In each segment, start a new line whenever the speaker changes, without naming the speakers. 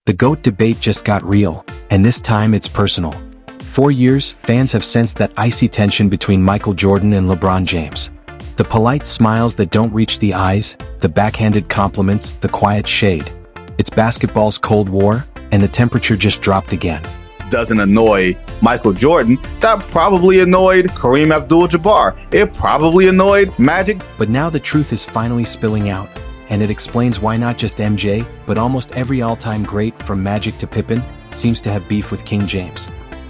The GOAT debate just got real, and this time it's personal. For years, fans have sensed that icy tension between Michael Jordan and LeBron James. The polite smiles that don't reach the eyes, the backhanded compliments, the quiet shade. It's basketball's Cold War, and the temperature just dropped again.
Doesn't annoy Michael Jordan, that probably annoyed Kareem Abdul-Jabbar. It probably annoyed Magic.
But now the truth is finally spilling out, and it explains why not just MJ, but almost every all-time great from Magic to Pippen seems to have beef with King James.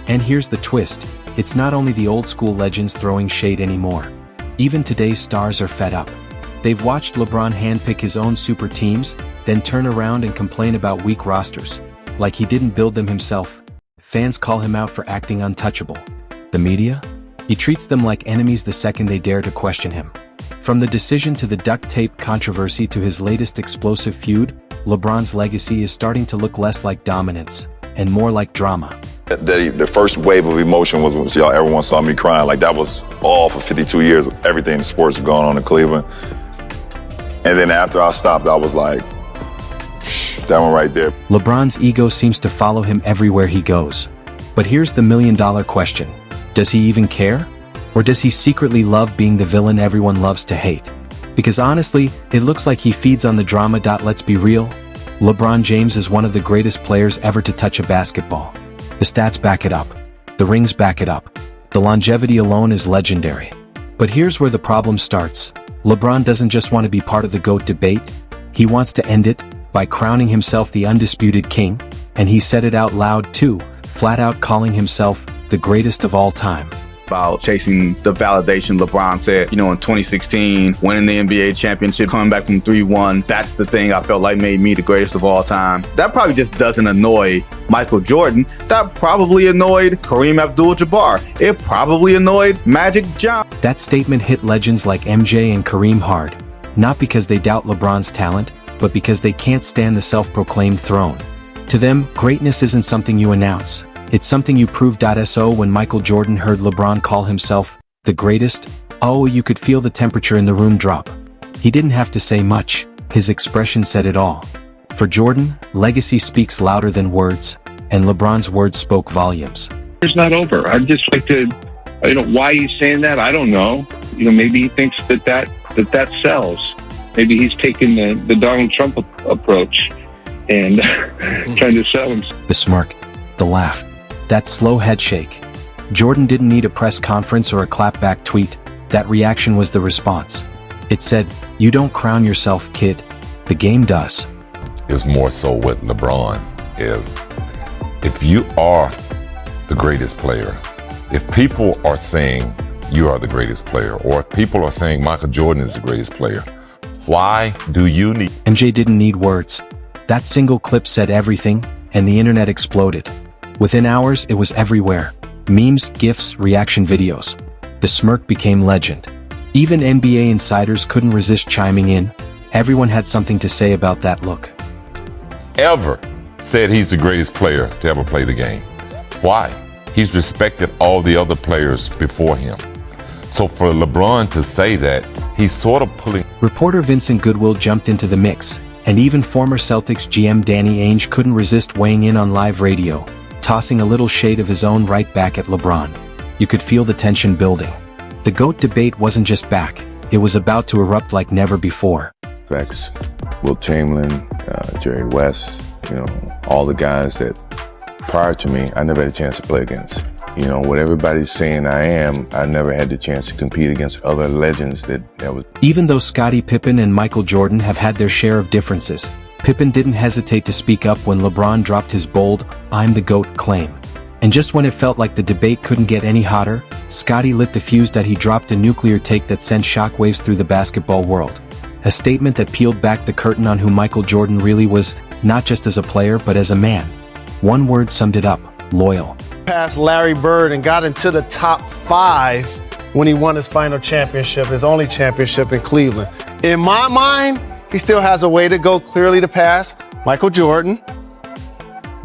And here's the twist, it's not only the old-school legends throwing shade anymore. Even today's stars are fed up. They've watched LeBron handpick his own super teams, then turn around and complain about weak rosters. Like he didn't build them himself. Fans call him out for acting untouchable. The media? He treats them like enemies the second they dare to question him. From the decision to the duct tape controversy to his latest explosive feud, LeBron's legacy is starting to look less like dominance and more like drama.
The first wave of emotion was y'all, everyone saw me crying. Like that was all for 52 years of everything in sports going on in Cleveland. And then after I stopped, I was like, that one right there.
LeBron's ego seems to follow him everywhere he goes. But here's the million-dollar question. Does he even care? Or does he secretly love being the villain everyone loves to hate? Because honestly, it looks like he feeds on the drama. Let's be real. LeBron James is one of the greatest players ever to touch a basketball. The stats back it up. The rings back it up. The longevity alone is legendary. But here's where the problem starts. LeBron doesn't just want to be part of the GOAT debate. He wants to end it by crowning himself the undisputed king, and he said it out loud too, flat out calling himself the greatest of all time.
About chasing the validation. LeBron said, in 2016, winning the NBA championship, coming back from 3-1, that's the thing I felt like made me the greatest of all time. That probably just doesn't annoy Michael Jordan. That probably annoyed Kareem Abdul-Jabbar. It probably annoyed Magic Johnson.
That statement hit legends like MJ and Kareem hard, not because they doubt LeBron's talent, but because they can't stand the self-proclaimed throne. To them, greatness isn't something you announce. It's something you prove. So when Michael Jordan heard LeBron call himself the greatest, you could feel the temperature in the room drop. He didn't have to say much. His expression said it all. For Jordan, legacy speaks louder than words, and LeBron's words spoke volumes.
It's not over. I'd just like to, why he's saying that, I don't know. Maybe he thinks that sells. Maybe he's taking the Donald Trump approach and trying to sell him.
The smirk, the laugh, that slow head shake. Jordan didn't need a press conference or a clapback tweet. That reaction was the response. It said, "You don't crown yourself, kid. The game does."
It's more so with LeBron. If you are the greatest player, if people are saying you are the greatest player, or if people are saying Michael Jordan is the greatest player, why do you need...
MJ didn't need words. That single clip said everything, and the internet exploded. Within hours, it was everywhere. Memes, GIFs, reaction videos. The smirk became legend. Even NBA insiders couldn't resist chiming in. Everyone had something to say about that look.
Ever said he's the greatest player to ever play the game. Why? He's respected all the other players before him. So for LeBron to say that, he's sort of pulling...
Reporter Vincent Goodwill jumped into the mix, and even former Celtics GM Danny Ainge couldn't resist weighing in on live radio, tossing a little shade of his own right back at LeBron. You could feel the tension building. The GOAT debate wasn't just back, it was about to erupt like never before.
Rex, Wilt Chamberlain, Jerry West, all the guys that prior to me, I never had a chance to play against. What everybody's saying I am, I never had the chance to compete against other legends that was...
Even though Scottie Pippen and Michael Jordan have had their share of differences, Pippen didn't hesitate to speak up when LeBron dropped his bold, "I'm the GOAT" claim. And just when it felt like the debate couldn't get any hotter, Scottie lit the fuse that he dropped a nuclear take that sent shockwaves through the basketball world. A statement that peeled back the curtain on who Michael Jordan really was, not just as a player but as a man. One word summed it up: loyal.
Passed Larry Bird and got into the top 5 when he won his final championship, his only championship in Cleveland. In my mind, he still has a way to go clearly to pass Michael Jordan,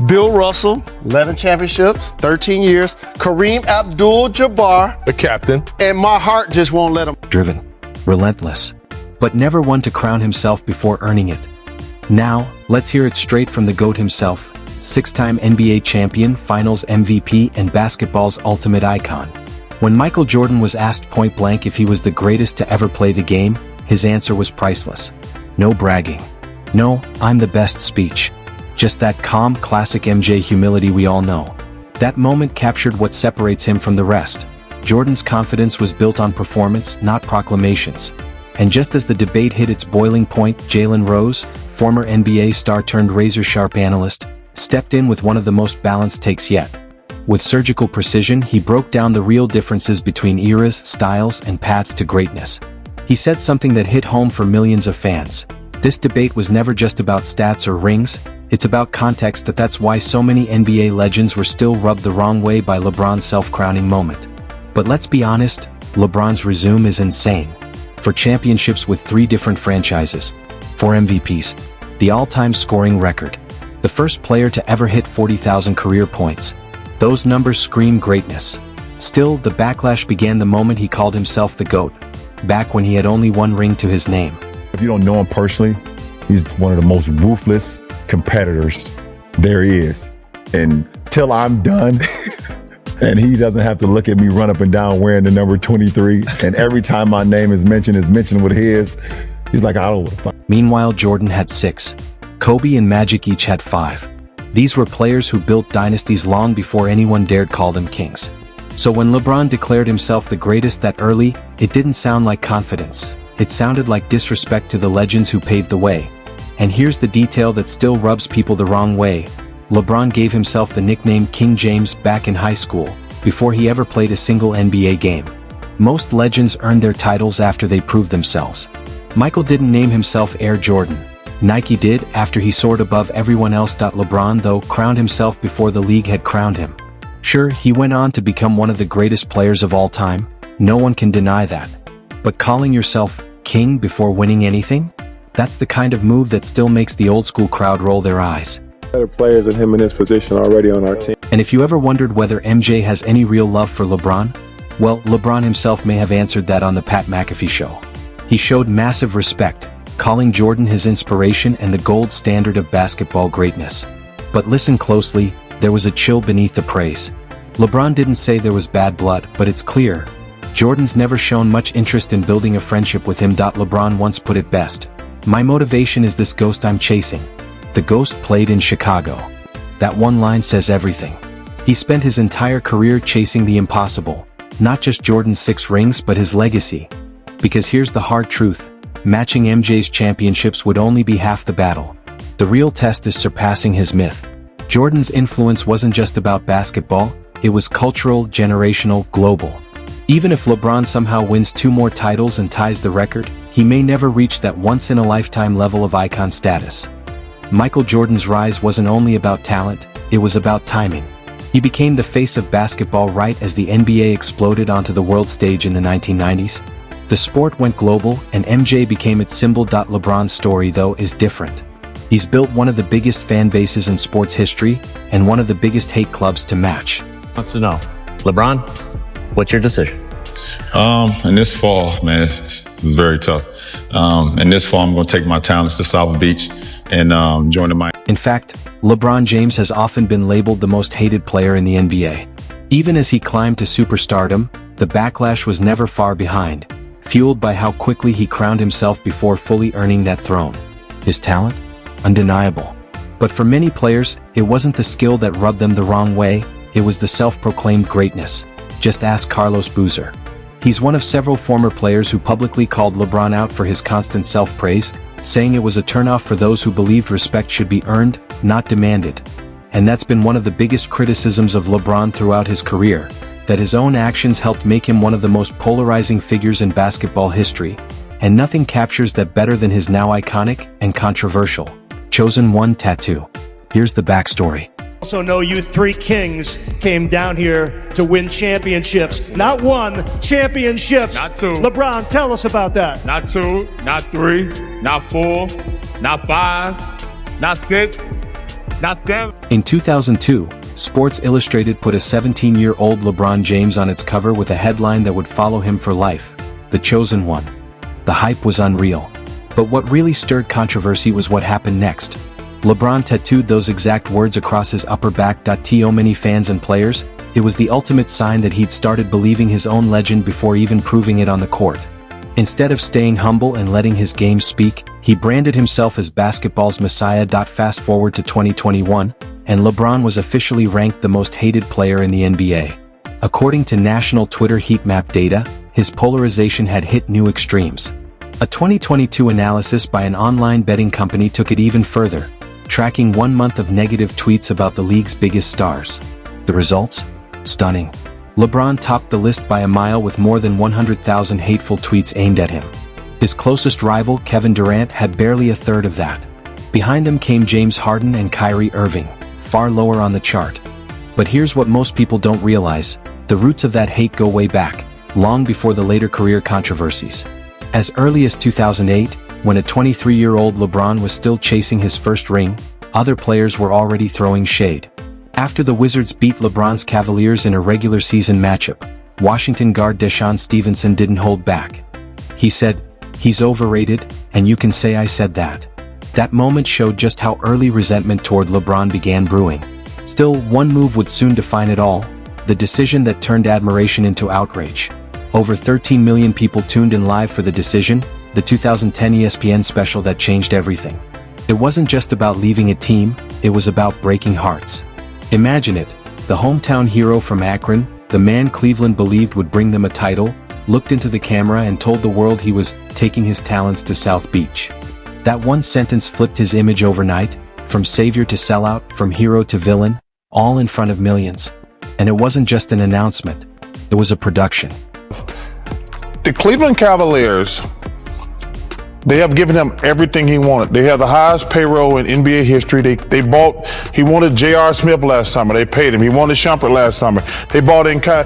Bill Russell, 11 championships, 13 years, Kareem Abdul-Jabbar,
The captain.
and my heart just won't let him.
Driven, relentless, but never one to crown himself before earning it. Now, let's hear it straight from the GOAT himself. six-time NBA champion, Finals MVP, and basketball's ultimate icon. When Michael Jordan was asked point-blank if he was the greatest to ever play the game, his answer was priceless. No bragging. No, I'm the best speech. Just that calm, classic MJ humility we all know. That moment captured what separates him from the rest. Jordan's confidence was built on performance, not proclamations. And just as the debate hit its boiling point, Jalen Rose, former NBA star turned razor-sharp analyst, stepped in with one of the most balanced takes yet. With surgical precision, he broke down the real differences between eras, styles, and paths to greatness. He said something that hit home for millions of fans. This debate was never just about stats or rings, it's about context. That's why so many NBA legends were still rubbed the wrong way by LeBron's self-crowning moment. But let's be honest, LeBron's resume is insane. 4 championships with 3 different franchises, 4 MVPs, the all-time scoring record, the first player to ever hit 40,000 career points. Those numbers scream greatness. Still, the backlash began the moment he called himself the GOAT, back when he had only 1 ring to his name.
If you don't know him personally, he's one of the most ruthless competitors there is. And till I'm done, and he doesn't have to look at me run up and down wearing the number 23, and every time my name is mentioned with his, he's like, I don't know.
Meanwhile, Jordan had 6. Kobe and Magic each had 5. These were players who built dynasties long before anyone dared call them kings. So when LeBron declared himself the greatest that early, it didn't sound like confidence. It sounded like disrespect to the legends who paved the way. And here's the detail that still rubs people the wrong way. LeBron gave himself the nickname King James back in high school, before he ever played a single NBA game. Most legends earned their titles after they proved themselves. Michael didn't name himself Air Jordan. Nike did after he soared above everyone else. LeBron, though, crowned himself before the league had crowned him. Sure, he went on to become one of the greatest players of all time. No one can deny that. But calling yourself king before winning anything? That's the kind of move that still makes the old school crowd roll their eyes.
Better players than him in his position already on our team.
And if you ever wondered whether MJ has any real love for LeBron, well, LeBron himself may have answered that on the Pat McAfee show. He showed massive respect, calling Jordan his inspiration and the gold standard of basketball greatness. But listen closely, there was a chill beneath the praise. LeBron didn't say there was bad blood, but it's clear. Jordan's never shown much interest in building a friendship with him. LeBron once put it best. My motivation is this ghost I'm chasing. The ghost played in Chicago. That one line says everything. He spent his entire career chasing the impossible, not just Jordan's 6 rings but his legacy. Because here's the hard truth, matching MJ's championships would only be half the battle. The real test is surpassing his myth. Jordan's influence wasn't just about basketball, it was cultural, generational, global. Even if LeBron somehow wins 2 more titles and ties the record, he may never reach that once-in-a-lifetime level of icon status. Michael Jordan's rise wasn't only about talent, it was about timing. He became the face of basketball right as the NBA exploded onto the world stage in the 1990s. The sport went global, and MJ became its symbol. LeBron's story, though, is different. He's built one of the biggest fan bases in sports history, and one of the biggest hate clubs to match.
Wants to know, LeBron, what's your decision?
In this fall, man, it's very tough. In this fall, I'm going to take my talents to South Beach and join the Miami.
In fact, LeBron James has often been labeled the most hated player in the NBA. Even as he climbed to superstardom, the backlash was never far behind, fueled by how quickly he crowned himself before fully earning that throne. His talent? Undeniable. But for many players, it wasn't the skill that rubbed them the wrong way, it was the self-proclaimed greatness. Just ask Carlos Boozer. He's one of several former players who publicly called LeBron out for his constant self-praise, saying it was a turnoff for those who believed respect should be earned, not demanded. And that's been one of the biggest criticisms of LeBron throughout his career, that his own actions helped make him one of the most polarizing figures in basketball history. And nothing captures that better than his now iconic and controversial Chosen One tattoo. Here's the backstory.
Also know you 3 kings came down here to win championships. Not 1, championships.
Not 2.
LeBron, tell us about that.
Not 2, not 3, not 4, not 5, not 6, not 7.
In 2002, Sports Illustrated put a 17-year-old LeBron James on its cover with a headline that would follow him for life, The Chosen One. The hype was unreal. But what really stirred controversy was what happened next. LeBron tattooed those exact words across his upper back. To many fans and players, it was the ultimate sign that he'd started believing his own legend before even proving it on the court. Instead of staying humble and letting his game speak, he branded himself as basketball's messiah. Fast forward to 2021, and LeBron was officially ranked the most hated player in the NBA. According to national Twitter heat map data, his polarization had hit new extremes. A 2022 analysis by an online betting company took it even further, tracking 1 month of negative tweets about the league's biggest stars. The results? Stunning. LeBron topped the list by a mile with more than 100,000 hateful tweets aimed at him. His closest rival, Kevin Durant, had barely a third of that. Behind them came James Harden and Kyrie Irving, far lower on the chart. But here's what most people don't realize: the roots of that hate go way back, long before the later career controversies. As early as 2008, when a 23-year-old LeBron was still chasing his first ring, other players were already throwing shade. After the Wizards beat LeBron's Cavaliers in a regular season matchup, Washington guard Deshaun Stevenson didn't hold back. He said, "He's overrated, and you can say I said that." That moment showed just how early resentment toward LeBron began brewing. Still, one move would soon define it all: the decision that turned admiration into outrage. Over 13 million people tuned in live for The Decision, the 2010 ESPN special that changed everything. It wasn't just about leaving a team, it was about breaking hearts. Imagine it: the hometown hero from Akron, the man Cleveland believed would bring them a title, looked into the camera and told the world he was taking his talents to South Beach. That one sentence flipped his image overnight, from savior to sellout, from hero to villain, all in front of millions. And it wasn't just an announcement, it was a production.
The Cleveland Cavaliers, they have given him everything he wanted. They have the highest payroll in NBA history. He wanted J.R. Smith last summer. They paid him. He wanted Shumpert last summer. They bought in Kyle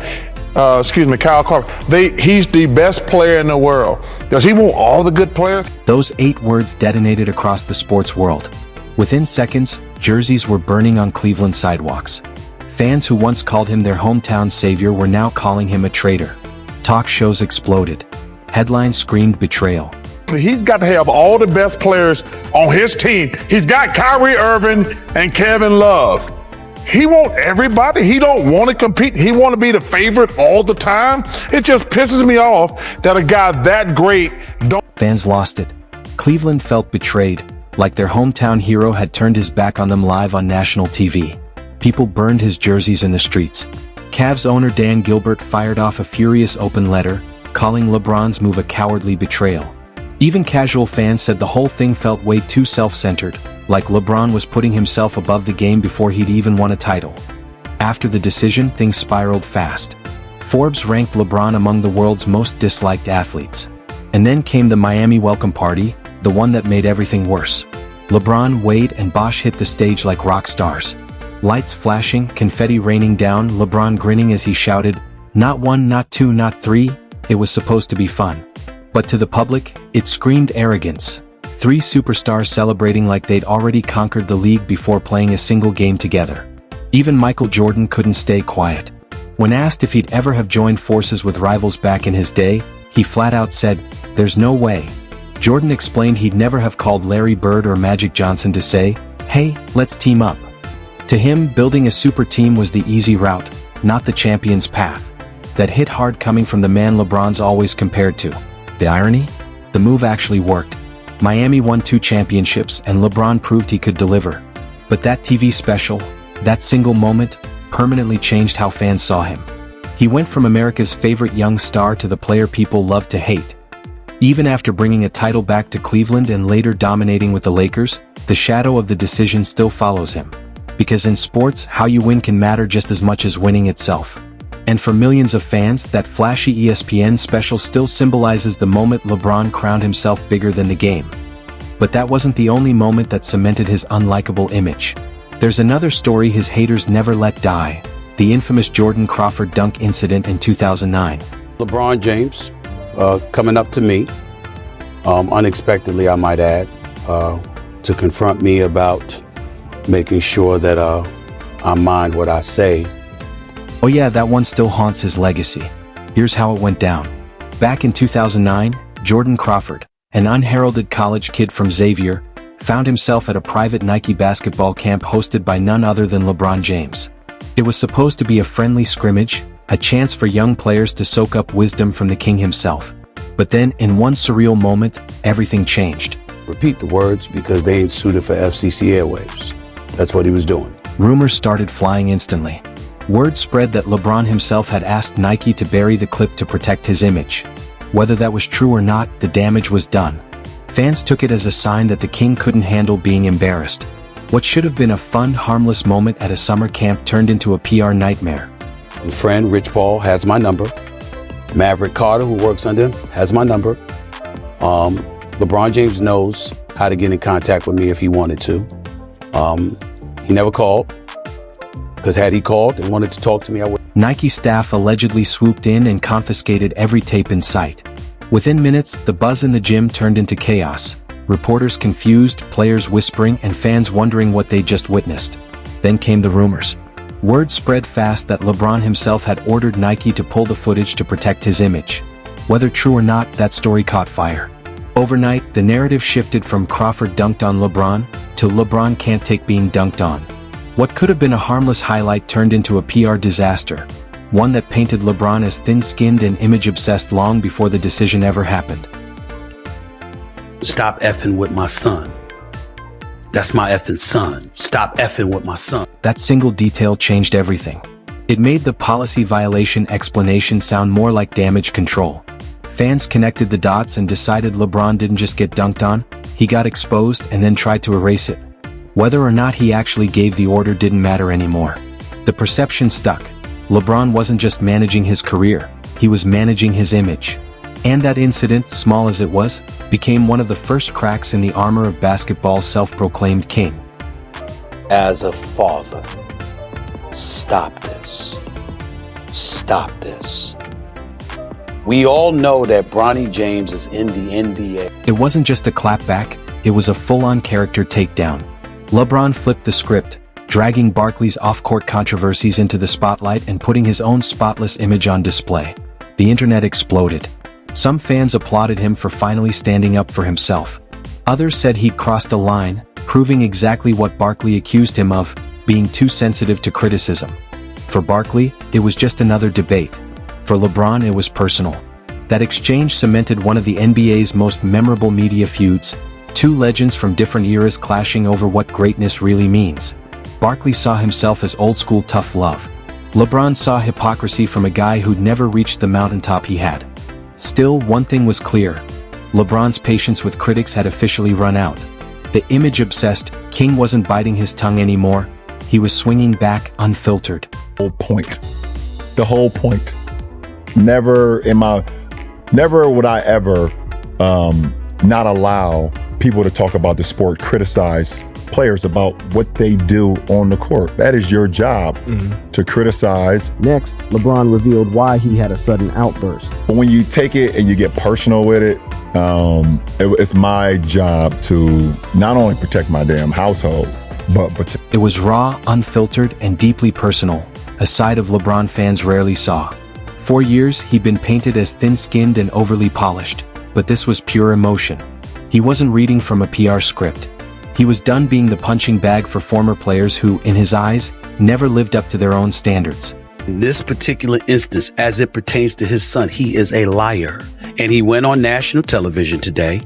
Korver. He's the best player in the world. Does he want all the good players?
Those 8 words detonated across the sports world. Within seconds, jerseys were burning on Cleveland sidewalks. Fans who once called him their hometown savior were now calling him a traitor. Talk shows exploded. Headlines screamed betrayal.
He's got to have all the best players on his team. He's got Kyrie Irving and Kevin Love. He wants everybody. He don't want to compete. He want to be the favorite all the time. It just pisses me off that a guy that great don't.
Fans lost it. Cleveland felt betrayed, like their hometown hero had turned his back on them live on national TV. People burned his jerseys in the streets. Cavs owner Dan Gilbert fired off a furious open letter, calling LeBron's move a cowardly betrayal. Even casual fans said the whole thing felt way too self-centered, like LeBron was putting himself above the game before he'd even won a title. After the decision, things spiraled fast. Forbes ranked LeBron among the world's most disliked athletes. And then came the Miami welcome party, the one that made everything worse. LeBron, Wade, and Bosh hit the stage like rock stars. Lights flashing, confetti raining down, LeBron grinning as he shouted, "Not 1, not 2, not 3, it was supposed to be fun." But to the public, it screamed arrogance. 3 superstars celebrating like they'd already conquered the league before playing a single game together. Even Michael Jordan couldn't stay quiet. When asked if he'd ever have joined forces with rivals back in his day, he flat out said, "There's no way." Jordan explained he'd never have called Larry Bird or Magic Johnson to say, "Hey, let's team up." To him, building a super team was the easy route, not the champion's path. That hit hard coming from the man LeBron's always compared to. The irony? The move actually worked. Miami won 2 championships and LeBron proved he could deliver. But that TV special, that single moment, permanently changed how fans saw him. He went from America's favorite young star to the player people loved to hate. Even after bringing a title back to Cleveland and later dominating with the Lakers, the shadow of the decision still follows him. Because in sports, how you win can matter just as much as winning itself. And for millions of fans, that flashy ESPN special still symbolizes the moment LeBron crowned himself bigger than the game. But that wasn't the only moment that cemented his unlikable image. There's another story his haters never let die: the infamous Jordan Crawford dunk incident in 2009.
LeBron James coming up to me, unexpectedly I might add, to confront me about making sure that I mind what I say.
Oh yeah, that one still haunts his legacy. Here's how it went down. Back in 2009, Jordan Crawford, an unheralded college kid from Xavier, found himself at a private Nike basketball camp hosted by none other than LeBron James. It was supposed to be a friendly scrimmage, a chance for young players to soak up wisdom from the king himself. But then, in one surreal moment, everything changed.
Repeat the words because they ain't suited for FCC airwaves. That's what he was doing.
Rumors started flying instantly. Word spread that LeBron himself had asked Nike to bury the clip to protect his image. Whether that was true or not, the damage was done. Fans took it as a sign that the king couldn't handle being embarrassed. What should have been a fun, harmless moment at a summer camp turned into a PR nightmare.
And friend Rich Paul has my number. Maverick Carter, who works under him, has my number. LeBron James knows how to get in contact with me if he wanted to. He never called, because had he called and wanted to talk to me, I would.
Nike staff allegedly swooped in and confiscated every tape in sight. Within minutes, the buzz in the gym turned into chaos. Reporters confused, players whispering, and fans wondering what they just witnessed. Then came the rumors. Word spread fast that LeBron himself had ordered Nike to pull the footage to protect his image. Whether true or not, that story caught fire. Overnight, the narrative shifted from Crawford dunked on LeBron to LeBron can't take being dunked on. What could have been a harmless highlight turned into a PR disaster, one that painted LeBron as thin-skinned and image-obsessed long before the decision ever happened.
Stop effing with my son. That's my effing son. Stop effing with my son.
That single detail changed everything. It made the policy violation explanation sound more like damage control. Fans connected the dots and decided LeBron didn't just get dunked on, he got exposed and then tried to erase it. Whether or not he actually gave the order didn't matter anymore. The perception stuck. LeBron wasn't just managing his career, he was managing his image. And that incident, small as it was, became one of the first cracks in the armor of basketball's self-proclaimed king.
As a father, stop this. Stop this. We all know that Bronny James is in the NBA.
It wasn't just a clapback, it was a full-on character takedown. LeBron flipped the script, dragging Barkley's off-court controversies into the spotlight and putting his own spotless image on display. The internet exploded. Some fans applauded him for finally standing up for himself. Others said he'd crossed a line, proving exactly what Barkley accused him of, being too sensitive to criticism. For Barkley, it was just another debate. For LeBron, it was personal. That exchange cemented one of the NBA's most memorable media feuds, two legends from different eras clashing over what greatness really means. Barkley saw himself as old-school tough love. LeBron saw hypocrisy from a guy who'd never reached the mountaintop he had. Still, one thing was clear. LeBron's patience with critics had officially run out. The image-obsessed king wasn't biting his tongue anymore. He was swinging back unfiltered.
The whole point. Never would I ever not allow people to talk about the sport, criticize players about what they do on the court. That is your job, to criticize.
Next, LeBron revealed why he had a sudden outburst.
But when you take it and you get personal with it, it's my job to not only protect my damn household, but
It was raw, unfiltered, and deeply personal, a side of LeBron fans rarely saw. For years, he'd been painted as thin-skinned and overly polished, but this was pure emotion. He wasn't reading from a PR script. He was done being the punching bag for former players who, in his eyes, never lived up to their own standards.
In this particular instance, as it pertains to his son, he is a liar. And he went on national television today.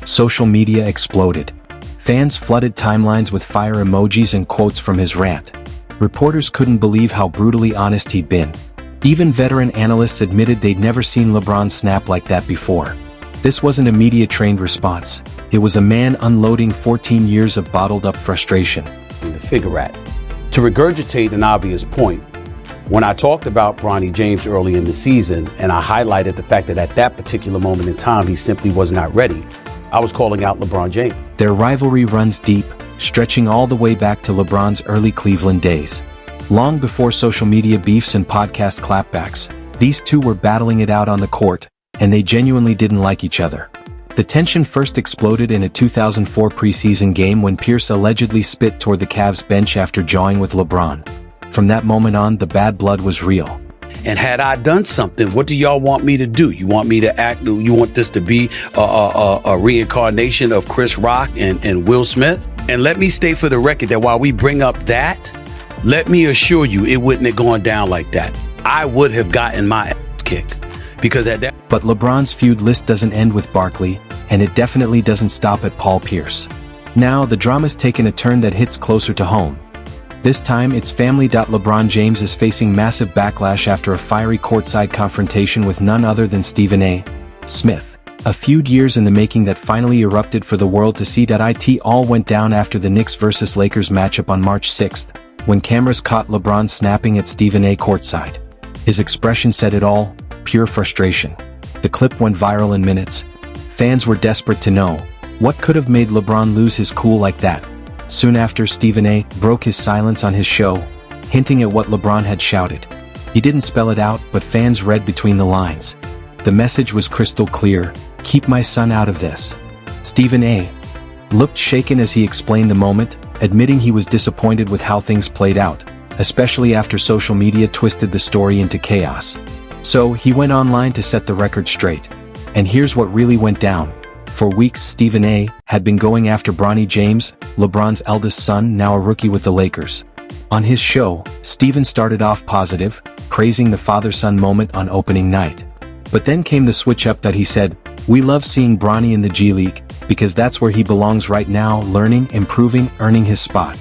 Social media exploded. Fans flooded timelines with fire emojis and quotes from his rant. Reporters couldn't believe how brutally honest he'd been. Even veteran analysts admitted they'd never seen LeBron snap like that before. This wasn't a media-trained response. It was a man unloading 14 years of bottled-up frustration.
The figurehead. To regurgitate an obvious point, when I talked about Bronny James early in the season, and I highlighted the fact that at that particular moment in time, he simply was not ready, I was calling out LeBron James.
Their rivalry runs deep, stretching all the way back to LeBron's early Cleveland days. Long before social media beefs and podcast clapbacks, these two were battling it out on the court, and they genuinely didn't like each other. The tension first exploded in a 2004 preseason game when Pierce allegedly spit toward the Cavs bench after jawing with LeBron. From that moment on, the bad blood was real.
And had I done something, what do y'all want me to do? You want me to act? You want this to be a reincarnation of Chris Rock and Will Smith? And let me state for the record that while we bring up that, let me assure you it wouldn't have gone down like that. I would have gotten my ass kicked because at that.
But LeBron's feud list doesn't end with Barkley, and it definitely doesn't stop at Paul Pierce. Now, the drama's taken a turn that hits closer to home. This time, it's family. LeBron James is facing massive backlash after a fiery courtside confrontation with none other than Stephen A. Smith. A feud years in the making that finally erupted for the world to see. It all went down after the Knicks vs. Lakers matchup on March 6th, when cameras caught LeBron snapping at Stephen A. courtside. His expression said it all, pure frustration. The clip went viral in minutes. Fans were desperate to know, what could have made LeBron lose his cool like that? Soon after, Stephen A. broke his silence on his show, hinting at what LeBron had shouted. He didn't spell it out, but fans read between the lines. The message was crystal clear: keep my son out of this. Stephen A. looked shaken as he explained the moment, admitting he was disappointed with how things played out, especially after social media twisted the story into chaos. So, he went online to set the record straight. And here's what really went down. For weeks, Stephen A. had been going after Bronny James, LeBron's eldest son, now a rookie with the Lakers. On his show, Stephen started off positive, praising the father-son moment on opening night. But then came the switch-up that he said, "We love seeing Bronny in the G League, because that's where he belongs right now, learning, improving, earning his spot."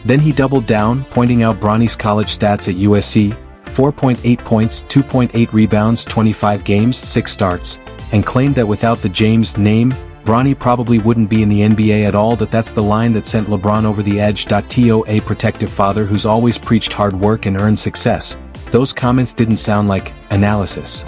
Then he doubled down, pointing out Bronny's college stats at USC, 4.8 points, 2.8 rebounds, 25 games, 6 starts, and claimed that without the James name, Bronny probably wouldn't be in the NBA at all. That's the line that sent LeBron over the edge. To a protective father who's always preached hard work and earned success. Those comments didn't sound like analysis.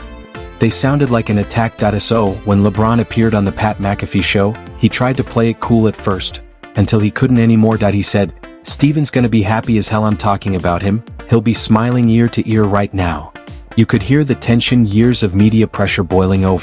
They sounded like an attack. So, when LeBron appeared on the Pat McAfee show, he tried to play it cool at first, until he couldn't anymore. He said, "Steven's gonna be happy as hell I'm talking about him, he'll be smiling ear to ear right now." You could hear the tension, years of media pressure boiling over.